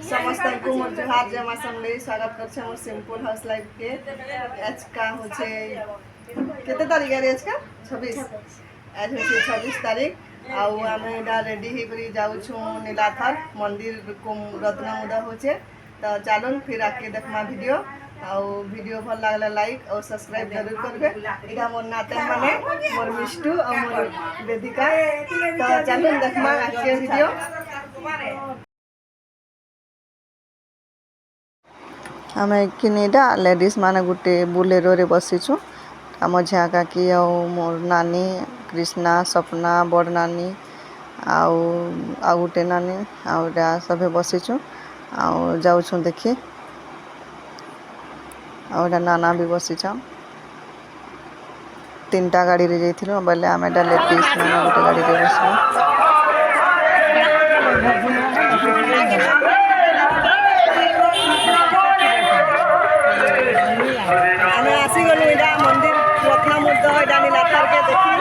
समस्त को मोर जोहार जमा संगे स्वागत करछे मोर सिंपल हाउस लाइफ के। आज का होछे केते तारीख है आज का 26 आज होछे 26 तारीख आउ आमे डा रेडी हे करी जाउ छु नीलाथर मंदिर को रत्नमुदा होछे। तो चलन फिर आके देखमा वीडियो आउ वीडियो भल लागले लाइक और सब्सक्राइब जरूर करबे। इधा मोर नाते माने मोर मिष्टू और मोर वेदिका। तो चलन देखमा आके वीडियो। आम किनिटा लेडीज माने गुटे बुलेरो रे बसीचु आम झिया काकी मोर नानी कृष्णा सपना बड़ नानी आउ गुटे नानी आउटा सभे बसीचु आउ जाऊँ देखी आउटा नाना भी बसीच 3टा गाड़ी रे जाइथिलु बोले आम एटा लेडीज माने गुटे गाड़ी रे बसलु। मंदिर रत्नमुदा नीलाथर के देखी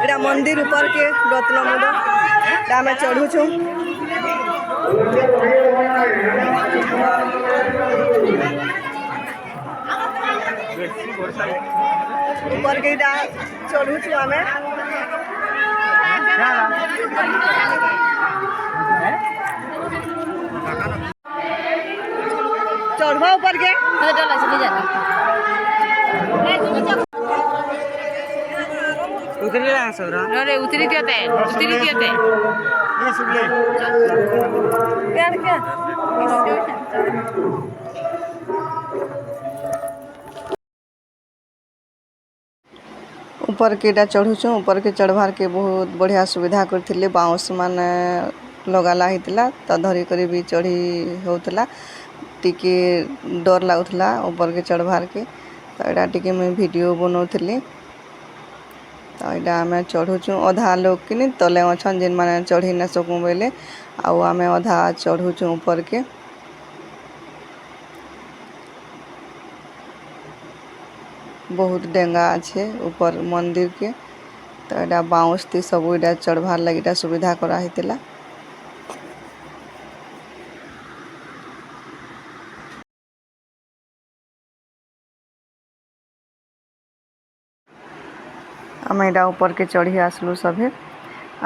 एटा मंदिर ऊपर के रत्नमुदा आमे चढ़ू छु ऊपर के चढ़ू छु आमे चढ़वा ऊपर के अरे उतरी दियो ते ये सुबले क्या ऊपर के चढ़ुचु ऊपर के चढ़वार के बहुत बढ़िया सुविधा करथिले बाउंस माने लगाला हितला तो धरी करी भी चढ़ी होतला टिके डर लागुतला ऊपर के चढ़वार के। तो एटा टिके मैं वीडियो बनौथली तो यहाँ आम चढ़ुचु अधा लोग कि तले अच्छन जेन मैंने चढ़ी न सकूँ बोले आउ आम अधा चढ़ुचु ऊपर के। बहुत डेंगा अच्छे ऊपर मंदिर के। तो यहाँ बाउंस थी सब इटा चढ़वार लगे सुविधा कराइला। आम एटा ऊपर के चढ़ी आसलु सभे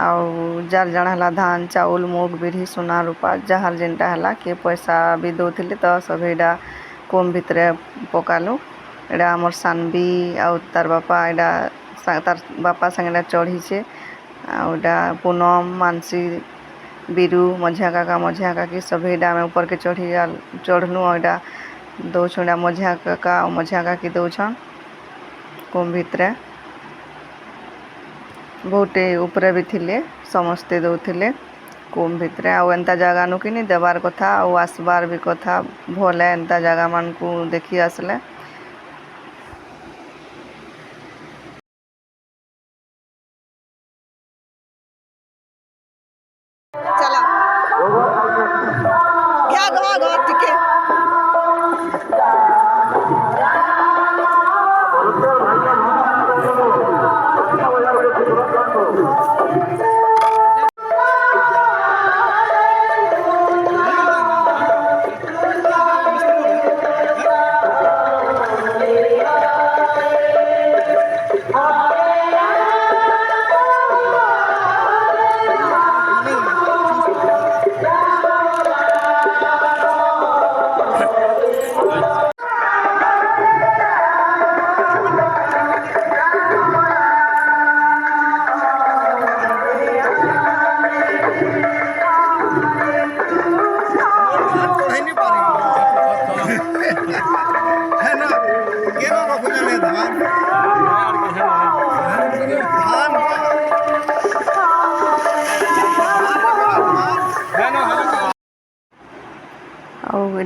आउ जार जण हला धान चाउल मुग बिरही सोना रूपा जहार जेनटा हला के पैसा भी दौले तो सभे एटा कोम भितरे पकालु। एटा हमर सानबी आउ तार बापा एटा तार बापा संगे चढ़ी छे आउ एटा पूनम मानसी बीरू मझिया काकी सभे एटा आम ऊपर के चढ़लु। एटा दौछुं एटा मझिया काका और मझिया काकी दौछन कोम भितरे बहुते ऊपर भी थिले समस्ते दौले कोम भितरे आउ एंता जगह नु कि देवार कथा आउ आसबार भी कथा भले एंता जगह मान को देखी आसले। घ्या घर टिके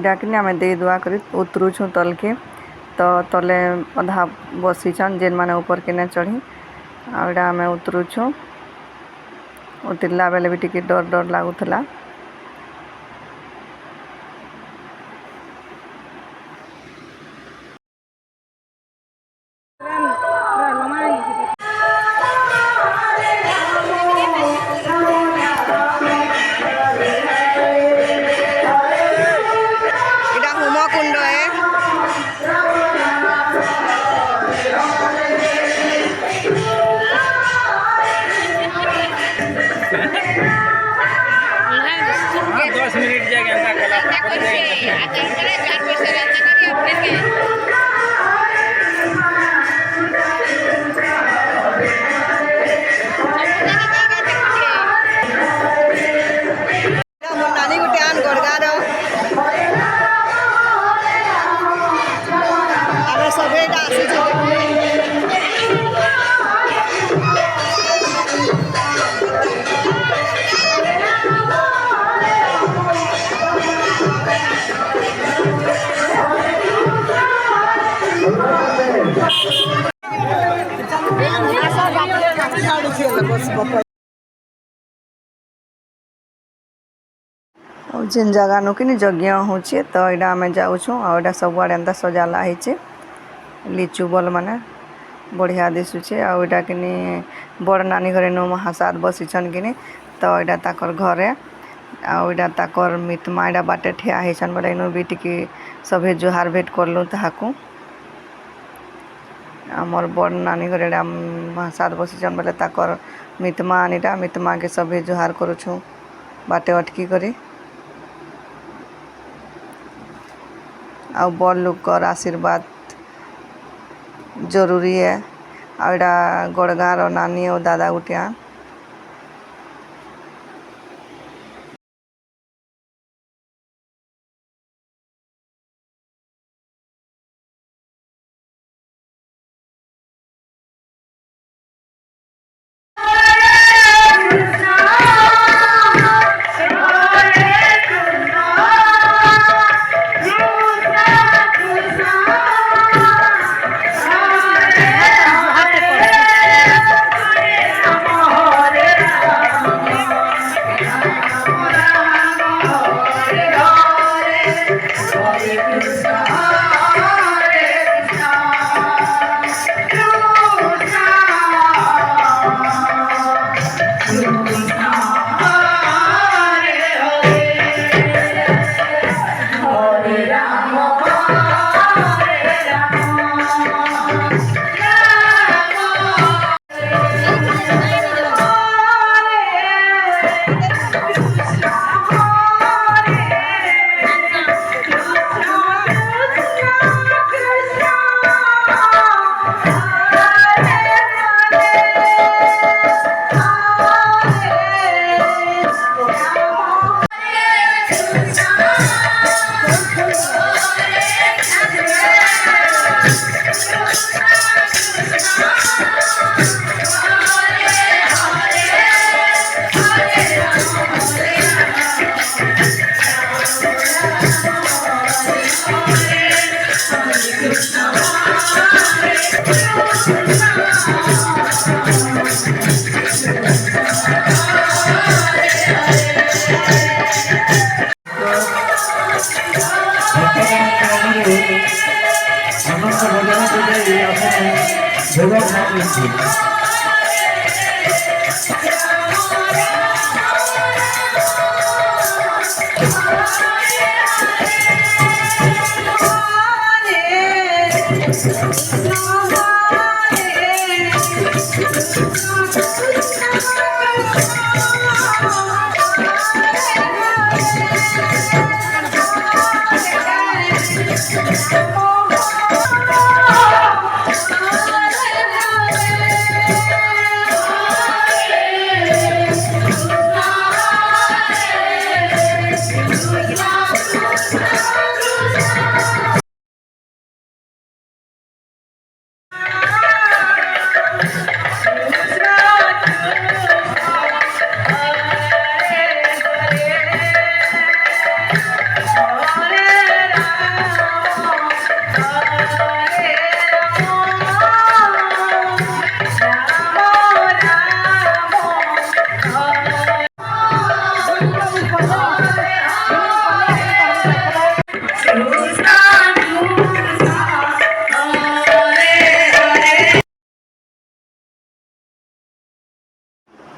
डाकिनी आम दे दुआ कर उतरुछु तल के तो तले अधा बसीछन जेन मैंने ऊपर के चढ़ी आम उतरुछु उतरला बेले भी टिके डर डर लगुला जिन जगह नु कि यज्ञ होचे तो यहाँ आम जाऊँ आटा सब आड़े एंता सजाला है लिचु बल माने बढ़िया दिशुचे आटा कि बड़ नानी घरे नु महासाद बसीछन कि तो यहाँ ताकर घरे आटा ताकर मितमा एटा बाटे ठिया होचन बोले इनु भी टिकी सभे जुहार भेट करलु ताकू आमर बड़ नानी घरे महासाद बसीछन बोले ताकर मितमा आनीटा मितमा के सभे जुहार करुछु बाटे अटकी करी आ बड़ लोग कर आशीर्वाद जरूरी है आड़ा गड़गार और नानी और दादा उठिया भोग खाती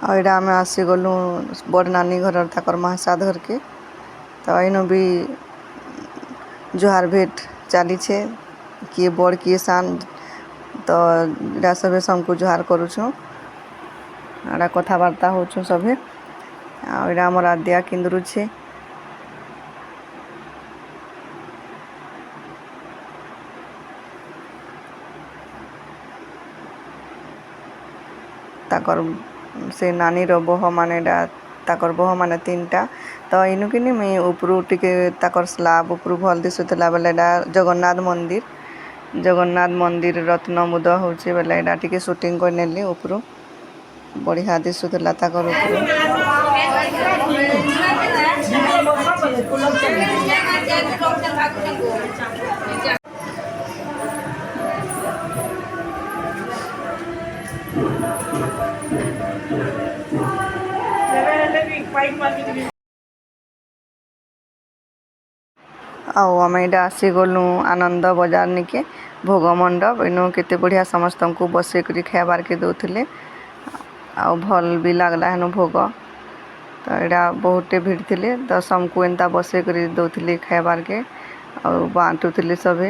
ଆଉ ଏଇଟା ଆମେ ଆସିଗଲୁ ବଡ଼ ନାନୀ ଘରର ତାଙ୍କର ମାସାଦ ଘରକେ ତ ଏଇନୁ ବି ଜୁହାର ଭେଟ ଚାଲିଛେ କିଏ ବଡ଼ କିଏ ସାନ ତ ଏଇଟା ସବେ ସମସ୍ତଙ୍କୁ ଜୁହାର କରୁଛୁଁ ଏଇଟା କଥାବାର୍ତ୍ତା ହେଉଛୁଁ ସବେ ଆଉ ଏଇଟା ଆମର ଆଦ୍ୟା କିନ୍ଦରୁଛେ ତାଙ୍କର ସେ ନାନୀର ବୋହ ମାନେ ତାଙ୍କର ବୋହ ମାନେ 3ଟା ତ ଇନୁକିନି ମୁଇଁ ଉପରୁ ଟିକେ ତାଙ୍କର ସ୍ଲାବ ଉପରୁ ଭଲ ଦିଶୁଥିଲା ବେଲେ ଏଇଟା ଜଗନ୍ନାଥ ମନ୍ଦିର ରତ୍ନମୁଦ ହଉଛି ବେଲେ ଏଇଟା ଟିକେ ସୁଟିଂ କରିନେଲି ଉପରୁ ବଢ଼ିଆ ଦିଶୁଥିଲା ତାଙ୍କର ଉପରୁ ଆଉ ଆମେ ଏଇଟା ଆସିଗଲୁ ଆନନ୍ଦ ବଜାର ନିକେ ଭୋଗ ମଣ୍ଡପ ଏନୁ କେତେ ବଢ଼ିଆ ସମସ୍ତଙ୍କୁ ବସେଇକରି ଖାଇବାର୍କେ ଦଉଥିଲେ ଆଉ ଭଲ ବି ଲାଗଲା ହେନୁ ଭୋଗ ତ ଏଇଟା ବହୁତଟେ ଭିଡ଼ ଥିଲେ ତ ସମସ୍ତଙ୍କୁ ଏନ୍ତା ବସେଇକରି ଦଉଥିଲେ ଖାଇବାର୍କେ ଆଉ ବାଣ୍ଟୁଥିଲେ ସବେ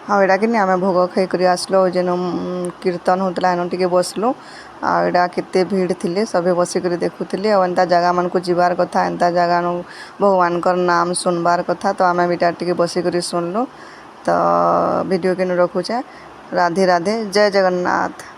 ଆଉ ଏଇଟା କିନି ଆମେ ଭୋଗ ଖାଇକରି ଆସିଲୁ ଯେନୁ କୀର୍ତ୍ତନ ହେଉଥିଲା ଏନୁ ଟିକେ ବସିଲୁ ଆଉ ଏଇଟା କେତେ ଭିଡ଼ ଥିଲେ ସବେ ବସିକରି ଦେଖୁଥିଲେ ଆଉ ଏନ୍ତା ଜାଗାମାନଙ୍କୁ ଯିବାର କଥା ଏନ୍ତା ଜାଗାନୁ ଭଗବାନଙ୍କର ନାମ ଶୁଣବାର କଥା ତ ଆମେ ବି ଏଇଟା ଟିକେ ବସିକରି ଶୁଣିଲୁ ତ ଭିଡ଼ିଓ କେନୁ ରଖୁଛେ ରାଧେ ରାଧେ ଜୟ ଜଗନ୍ନାଥ।